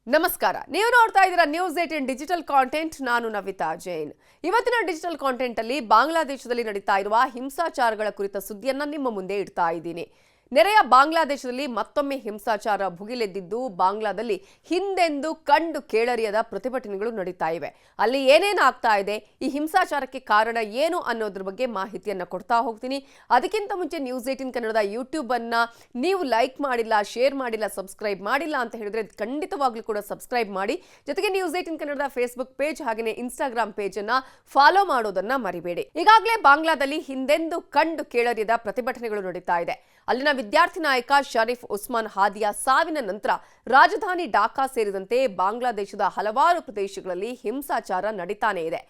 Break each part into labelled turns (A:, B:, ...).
A: ನಮಸ್ಕಾರ. ನೀವು ನೋಡ್ತಾ ಇದ್ದೀರಾ ನ್ಯೂಸ್ 18 ಡಿಜಿಟಲ್ ಕಾಂಟೆಂಟ್. ನಾನು ನವಿತಾ ಜೈನ್. ಇವತ್ತಿನ ಡಿಜಿಟಲ್ ಕಾಂಟೆಂಟ್ ಅಲ್ಲಿ ಬಾಂಗ್ಲಾದೇಶದಲ್ಲಿ ನಡೀತಾ ಇರುವ ಹಿಂಸಾಚಾರಗಳ ಕುರಿತ ಸುದ್ದಿಯನ್ನ ನಿಮ್ಮ ಮುಂದೆ ಇಡ್ತಾ ಇದ್ದೀನಿ. ನೆರೆಯ ಬಾಂಗ್ಲಾದೇಶದಲ್ಲಿ ಮತ್ತೊಮ್ಮೆ ಹಿಂಸಾಚಾರ ಭುಗಿಲೆದ್ದಿದ್ದು ಬಾಂಗ್ಲಾದಲ್ಲಿ ಹಿಂದೆಂದೂ ಕಂಡು ಕೇಳರಿಯದ ಪ್ರತಿಭಟನೆಗಳು ನಡೀತಾ ಇವೆ. ಅಲ್ಲಿ ಏನೇನಾಗ್ತಾ ಇದೆ, ಈ ಹಿಂಸಾಚಾರಕ್ಕೆ ಕಾರಣ ಏನು ಅನ್ನೋದ್ರ ಬಗ್ಗೆ ಮಾಹಿತಿಯನ್ನ ಕೊಡ್ತಾ ಹೋಗ್ತೀನಿ. ಅದಕ್ಕಿಂತ ಮುಂಚೆ ನ್ಯೂಸ್ 18 ಕನ್ನಡದ ಯೂಟ್ಯೂಬ್ ಅನ್ನ ನೀವು ಲೈಕ್ ಮಾಡಿಲ್ಲ, ಶೇರ್ ಮಾಡಿಲ್ಲ, ಸಬ್ಸ್ಕ್ರೈಬ್ ಮಾಡಿಲ್ಲ ಅಂತ ಹೇಳಿದ್ರೆ ಖಂಡಿತವಾಗ್ಲೂ ಕೂಡ ಸಬ್ಸ್ಕ್ರೈಬ್ ಮಾಡಿ. ಜೊತೆಗೆ ನ್ಯೂಸ್ 18 ಕನ್ನಡದ ಫೇಸ್ಬುಕ್ ಪೇಜ್ ಹಾಗೆಯೇ ಇನ್ಸ್ಟಾಗ್ರಾಮ್ ಪೇಜ್ ಅನ್ನ ಫಾಲೋ ಮಾಡೋದನ್ನ ಮರಿಬೇಡಿ. ಈಗಾಗಲೇ ಬಾಂಗ್ಲಾದಲ್ಲಿ ಹಿಂದೆಂದೂ ಕಂಡು ಕೇಳರಿಯದ ಪ್ರತಿಭಟನೆಗಳು ನಡೀತಾ ಇದೆ. ಅಲ್ಲಿನ ವಿದ್ಯಾರ್ಥಿ ನಾಯಕ ಶರೀಫ್ ಉಸ್ಮಾನ್ ಹಾದಿಯ ಸಾವಿನ ನಂತರ ರಾಜಧಾನಿ ಢಾಕಾ ಸೇರಿದಂತೆ ಬಾಂಗ್ಲಾದೇಶದ ಹಲವಾರು ಪ್ರದೇಶಗಳಲ್ಲಿ ಹಿಂಸಾಚಾರ ನಡೀತಾನೇ ಇದೆ.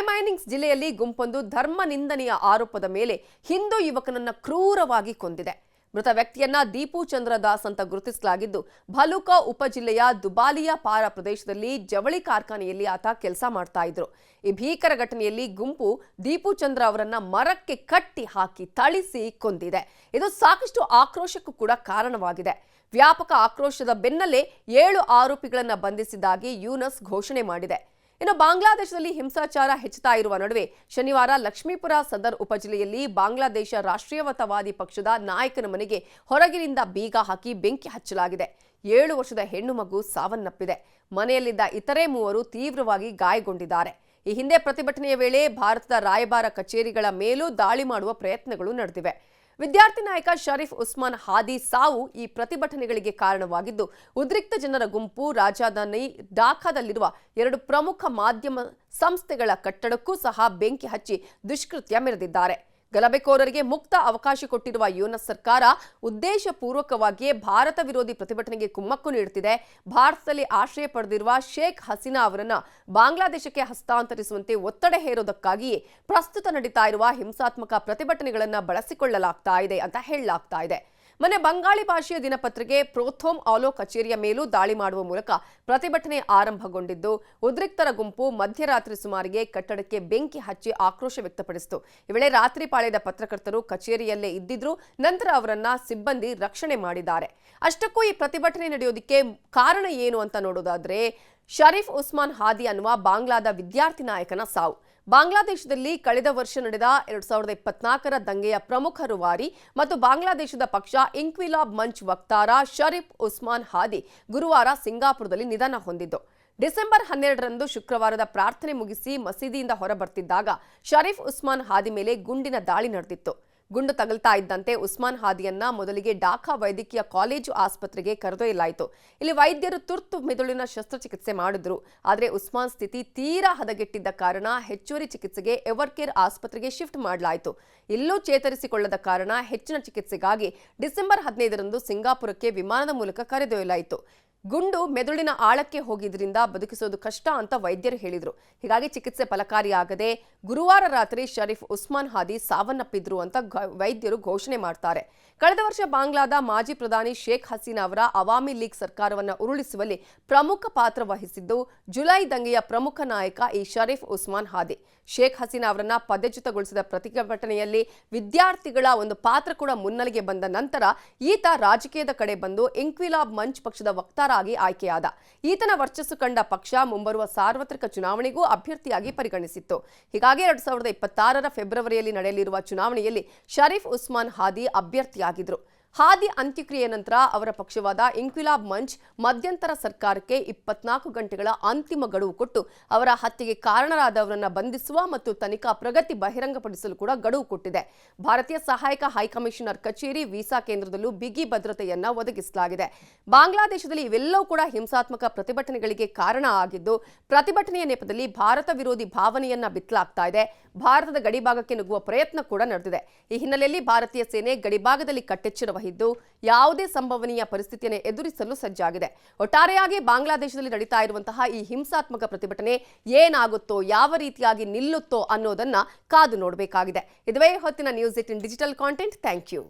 A: ಮೈನಿಂಗ್ಸ್ ಜಿಲ್ಲೆಯಲ್ಲಿ ಗುಂಪೊಂದು ಧರ್ಮ ನಿಂದನೆಯ ಆರೋಪದ ಮೇಲೆ ಹಿಂದೂ ಯುವಕನನ್ನ ಕ್ರೂರವಾಗಿ ಕೊಂದಿದೆ. ಮೃತ ವ್ಯಕ್ತಿಯನ್ನ ದೀಪು ಚಂದ್ರ ದಾಸ್ ಅಂತ ಗುರುತಿಸಲಾಗಿದ್ದು ಭಲೂಕಾ ಉಪಜಿಲ್ಲೆಯ ದುಬಾಲಿಯಾ ಪಾರ ಪ್ರದೇಶದಲ್ಲಿ ಜವಳಿ ಕಾರ್ಖಾನೆಯಲ್ಲಿ ಆತ ಕೆಲಸ ಮಾಡ್ತಾ ಇದ್ರು. ಈ ಭೀಕರ ಘಟನೆಯಲ್ಲಿ ಗುಂಪು ದೀಪು ಚಂದ್ರ ಅವರನ್ನ ಮರಕ್ಕೆ ಕಟ್ಟಿ ಹಾಕಿ ಥಳಿಸಿ ಕೊಂದಿದೆ. ಇದು ಸಾಕಷ್ಟು ಆಕ್ರೋಶಕ್ಕೂ ಕೂಡ ಕಾರಣವಾಗಿದೆ. ವ್ಯಾಪಕ ಆಕ್ರೋಶದ ಬೆನ್ನಲ್ಲೇ 7 ಆರೋಪಿಗಳನ್ನ ಬಂಧಿಸಿದ್ದಾಗಿ ಯುನಸ್ ಘೋಷಣೆ ಮಾಡಿದೆ. ಇನ್ನು ಬಾಂಗ್ಲಾದೇಶದಲ್ಲಿ ಹಿಂಸಾಚಾರ ಹೆಚ್ಚುತ್ತಾ ಇರುವ ನಡುವೆ ಶನಿವಾರ ಲಕ್ಷ್ಮೀಪುರ ಸದರ್ ಉಪಜಿಲ್ಲೆಯಲ್ಲಿ ಬಾಂಗ್ಲಾದೇಶ ರಾಷ್ಟ್ರೀಯತಾವಾದಿ ಪಕ್ಷದ ನಾಯಕನ ಮನೆಗೆ ಹೊರಗಿನಿಂದ ಬೀಗ ಹಾಕಿ ಬೆಂಕಿ ಹಚ್ಚಲಾಗಿದೆ. 7 ವರ್ಷದ ಹೆಣ್ಣು ಮಗು ಸಾವನ್ನಪ್ಪಿದೆ. ಮನೆಯಲ್ಲಿದ್ದ ಇತರೆ 3 ತೀವ್ರವಾಗಿ ಗಾಯಗೊಂಡಿದ್ದಾರೆ. ಈ ಹಿಂದೆ ಪ್ರತಿಭಟನೆಯ ವೇಳೆ ಭಾರತದ ರಾಯಭಾರ ಕಚೇರಿಗಳ ಮೇಲೂ ದಾಳಿ ಮಾಡುವ ಪ್ರಯತ್ನಗಳು ನಡೆದಿವೆ. ವಿದ್ಯಾರ್ಥಿ ನಾಯಕ ಶರೀಫ್ ಉಸ್ಮಾನ್ ಹಾದಿ ಸಾವು ಈ ಪ್ರತಿಭಟನೆಗಳಿಗೆ ಕಾರಣವಾಗಿದ್ದು ಉದ್ರಿಕ್ತ ಜನರ ಗುಂಪು ರಾಜಧಾನಿ ಢಾಕಾದಲ್ಲಿರುವ 2 ಪ್ರಮುಖ ಮಾಧ್ಯಮ ಸಂಸ್ಥೆಗಳ ಕಟ್ಟಡಕ್ಕೂ ಸಹ ಬೆಂಕಿ ಹಚ್ಚಿ ದುಷ್ಕೃತ್ಯ ಮೆರೆದಿದ್ದಾರೆ. ಗಲಭೆಕೋರರಿಗೆ ಮುಕ್ತ ಅವಕಾಶ ಕೊಟ್ಟಿರುವ ಯುನಸ್ ಸರ್ಕಾರ ಉದ್ದೇಶಪೂರ್ವಕವಾಗಿಯೇ ಭಾರತ ವಿರೋಧಿ ಪ್ರತಿಭಟನೆಗೆ ಕುಮ್ಮಕ್ಕು ನೀಡುತ್ತಿದೆ. ಭಾರತದಲ್ಲಿ ಆಶ್ರಯ ಪಡೆದಿರುವ ಶೇಖ್ ಹಸೀನಾ ಅವರನ್ನು ಬಾಂಗ್ಲಾದೇಶಕ್ಕೆ ಹಸ್ತಾಂತರಿಸುವಂತೆ ಒತ್ತಡ ಹೇರೋದಕ್ಕಾಗಿಯೇ ಪ್ರಸ್ತುತ ನಡೀತಾ ಇರುವ ಹಿಂಸಾತ್ಮಕ ಪ್ರತಿಭಟನೆಗಳನ್ನು ಬಳಸಿಕೊಳ್ಳಲಾಗ್ತಾ ಇದೆ ಅಂತ ಹೇಳಲಾಗ್ತಾ ಇದೆ. ಮೊನ್ನೆ ಬಂಗಾಳಿ ಭಾಷೆಯ ದಿನಪತ್ರಿಕೆ ಪ್ರೋಥೋಮ್ ಆಲೋ ಕಚೇರಿಯ ಮೇಲೂ ದಾಳಿ ಮಾಡುವ ಮೂಲಕ ಪ್ರತಿಭಟನೆ ಆರಂಭಗೊಂಡಿದ್ದು ಉದ್ರಿಕ್ತರ ಗುಂಪು ಮಧ್ಯರಾತ್ರಿ ಸುಮಾರಿಗೆ ಕಟ್ಟಡಕ್ಕೆ ಬೆಂಕಿ ಹಚ್ಚಿ ಆಕ್ರೋಶ ವ್ಯಕ್ತಪಡಿಸಿತು. ಈ ವೇಳೆ ರಾತ್ರಿ ಪಾಳ್ಯದ ಪತ್ರಕರ್ತರು ಕಚೇರಿಯಲ್ಲೇ ಇದ್ದಿದ್ರು. ನಂತರ ಅವರನ್ನ ಸಿಬ್ಬಂದಿ ರಕ್ಷಣೆ ಮಾಡಿದ್ದಾರೆ. ಅಷ್ಟಕ್ಕೂ ಈ ಪ್ರತಿಭಟನೆ ನಡೆಯೋದಕ್ಕೆ ಕಾರಣ ಏನು ಅಂತ ನೋಡೋದಾದ್ರೆ ಶರೀಫ್ ಉಸ್ಮಾನ್ ಹಾದಿ ಅನ್ನುವ ಬಾಂಗ್ಲಾದ ವಿದ್ಯಾರ್ಥಿ ನಾಯಕನ ಸಾವು. ಬಾಂಗ್ಲಾದೇಶದಲ್ಲಿ ಕಳೆದ ವರ್ಷ ನಡೆದ 2024ರ ದಂಗೆಯ ಪ್ರಮುಖ ರೂವಾರಿ ಮತ್ತು ಬಾಂಗ್ಲಾದೇಶದ ಪಕ್ಷ ಇಂಕ್ವಿಲಾಬ್ ಮಂಚ್ ವಕ್ತಾರ ಶರೀಫ್ ಉಸ್ಮಾನ್ ಹಾದಿ ಗುರುವಾರ ಸಿಂಗಾಪುರದಲ್ಲಿ ನಿಧನ ಹೊಂದಿದ್ದು. ಡಿಸೆಂಬರ್ 12ರಂದು ಶುಕ್ರವಾರದ ಪ್ರಾರ್ಥನೆ ಮುಗಿಸಿ ಮಸೀದಿಯಿಂದ ಹೊರಬರ್ತಿದ್ದಾಗ ಶರೀಫ್ ಉಸ್ಮಾನ್ ಹಾದಿ ಮೇಲೆ ಗುಂಡಿನ ದಾಳಿ ನಡೆದಿತ್ತು. ಗುಂಡು ತಗಲ್ತಾ ಇದ್ದಂತೆ ಉಸ್ಮಾನ್ ಹಾದಿಯನ್ನ ಮೊದಲಿಗೆ ಢಾಕಾ ವೈದ್ಯಕೀಯ ಕಾಲೇಜು ಆಸ್ಪತ್ರೆಗೆ ಕರೆದೊಯ್ಯಲಾಯಿತು. ಇಲ್ಲಿ ವೈದ್ಯರು ತುರ್ತು ಮೆದುಳಿನ ಶಸ್ತ್ರಚಿಕಿತ್ಸೆ ಮಾಡಿದ್ರು. ಆದರೆ ಉಸ್ಮಾನ್ ಸ್ಥಿತಿ ತೀರಾ ಹದಗೆಟ್ಟಿದ್ದ ಕಾರಣ ಹೆಚ್ಚುವರಿ ಚಿಕಿತ್ಸೆಗೆ ಎವರ್ಕೇರ್ ಆಸ್ಪತ್ರೆಗೆ ಶಿಫ್ಟ್ ಮಾಡಲಾಯಿತು. ಇಲ್ಲೂ ಚೇತರಿಸಿಕೊಳ್ಳದ ಕಾರಣ ಹೆಚ್ಚಿನ ಚಿಕಿತ್ಸೆಗಾಗಿ ಡಿಸೆಂಬರ್ 15ರಂದು ಸಿಂಗಾಪುರಕ್ಕೆ ವಿಮಾನದ ಮೂಲಕ ಕರೆದೊಯ್ಯಲಾಯಿತು. ಗುಂಡು ಮೆದುಳಿನ ಆಳಕ್ಕೆ ಹೋಗಿದ್ರಿಂದ ಬದುಕಿಸೋದು ಕಷ್ಟ ಅಂತ ವೈದ್ಯರು ಹೇಳಿದ್ರು. ಹೀಗಾಗಿ ಚಿಕಿತ್ಸೆ ಫಲಕಾರಿಯಾಗದೆ ಗುರುವಾರ ರಾತ್ರಿ ಶರೀಫ್ ಉಸ್ಮಾನ್ ಹಾದಿ ಸಾವನ್ನಪ್ಪಿದ್ರು ಅಂತ ವೈದ್ಯರು ಘೋಷಣೆ ಮಾಡ್ತಾರೆ. ಕಳೆದ ವರ್ಷ ಬಾಂಗ್ಲಾದ ಮಾಜಿ ಪ್ರಧಾನಿ ಶೇಖ್ ಹಸೀನಾ ಅವರ ಅವಾಮಿ ಲೀಗ್ ಸರ್ಕಾರವನ್ನು ಉರುಳಿಸುವಲ್ಲಿ ಪ್ರಮುಖ ಪಾತ್ರ ವಹಿಸಿದ್ದು ಜುಲೈ ದಂಗೆಯ ಪ್ರಮುಖ ನಾಯಕ ಈ ಶರೀಫ್ ಉಸ್ಮಾನ್ ಹಾದಿ. ಶೇಖ್ ಹಸೀನಾ ಅವರನ್ನ ಪದಚ್ಯುತಗೊಳಿಸಿದ ಪ್ರತಿಭಟನೆಯಲ್ಲಿ ವಿದ್ಯಾರ್ಥಿಗಳ ಒಂದು ಪಾತ್ರ ಕೂಡ ಮುನ್ನೆಲೆಗೆ ಬಂದ ನಂತರ ಈತ ರಾಜಕೀಯದ ಕಡೆ ಬಂದು ಇಂಕ್ವಿಲಾಬ್ ಮಂಚ್ ಪಕ್ಷದ ವಕ್ತಾರಾಗಿ ಆಯ್ಕೆಯಾದ. ಈತನ ವರ್ಚಸ್ಸು ಕಂಡ ಪಕ್ಷ ಮುಂಬರುವ ಸಾರ್ವತ್ರಿಕ ಚುನಾವಣೆಗೂ ಅಭ್ಯರ್ಥಿಯಾಗಿ ಪರಿಗಣಿಸಿತ್ತು. ಹೀಗಾಗಿ 2026ರ ಫೆಬ್ರವರಿಯಲ್ಲಿ ನಡೆಯಲಿರುವ ಚುನಾವಣೆಯಲ್ಲಿ ಶರೀಫ್ ಉಸ್ಮಾನ್ ಹಾದಿ ಅಭ್ಯರ್ಥಿಯಾಗಿದ್ರು. ಹಾದಿ ಅಂತ್ಯಕ್ರಿಯೆ ನಂತರ ಅವರ ಪಕ್ಷವಾದ ಇಂಕ್ವಿಲಾಬ್ ಮಂಚ್ ಮಧ್ಯಂತರ ಸರ್ಕಾರಕ್ಕೆ 24 ಗಂಟೆಗಳ ಅಂತಿಮ ಗಡುವು ಕೊಟ್ಟು ಅವರ ಹತ್ಯೆಗೆ ಕಾರಣರಾದವರನ್ನ ಬಂಧಿಸುವ ಮತ್ತು ತನಿಖಾ ಪ್ರಗತಿ ಬಹಿರಂಗಪಡಿಸಲು ಕೂಡ ಗಡುವು ಕೊಟ್ಟಿದೆ. ಭಾರತೀಯ ಸಹಾಯಕ ಹೈಕಮಿಷನರ್ ಕಚೇರಿ ವೀಸಾ ಕೇಂದ್ರದಲ್ಲೂ ಬಿಗಿ ಭದ್ರತೆಯನ್ನ ಒದಗಿಸಲಾಗಿದೆ. ಬಾಂಗ್ಲಾದೇಶದಲ್ಲಿ ಇವೆಲ್ಲವೂ ಕೂಡ ಹಿಂಸಾತ್ಮಕ ಪ್ರತಿಭಟನೆಗಳಿಗೆ ಕಾರಣ ಆಗಿದ್ದು ಪ್ರತಿಭಟನೆಯ ನೆಪದಲ್ಲಿ ಭಾರತ ವಿರೋಧಿ ಭಾವನೆಯನ್ನ ಬಿತ್ತಲಾಗ್ತಾ ಇದೆ. ಭಾರತದ ಗಡಿಭಾಗಕ್ಕೆ ನುಗ್ಗುವ ಪ್ರಯತ್ನ ಕೂಡ ನಡೆದಿದೆ. ಈ ಹಿನ್ನೆಲೆಯಲ್ಲಿ ಭಾರತೀಯ ಸೇನೆ ಗಡಿಭಾಗದಲ್ಲಿ ಕಟ್ಟೆಚ್ಚರ ವಹಿದ್ದು ಯಾವುದೇ ಸಂಭವನೀಯ ಪರಿಸ್ಥಿತಿಯನ್ನು ಎದುರಿಸಲು ಸಜ್ಜಾಗಿದೆ. ಒಟ್ಟಾರೆಯಾಗಿ ಬಾಂಗ್ಲಾದೇಶದಲ್ಲಿ ನಡೀತಾ ಇರುವಂತಹ ಈ ಹಿಂಸಾತ್ಮಕ ಪ್ರತಿಭಟನೆ ಏನಾಗುತ್ತೋ, ಯಾವ ರೀತಿಯಾಗಿ ನಿಲ್ಲುತ್ತೋ ಅನ್ನೋದನ್ನ ಕಾದು ನೋಡಬೇಕಾಗಿದೆ. ಇದುವೇ ಹೊತ್ತಿನ news 18 digital content. Thank you.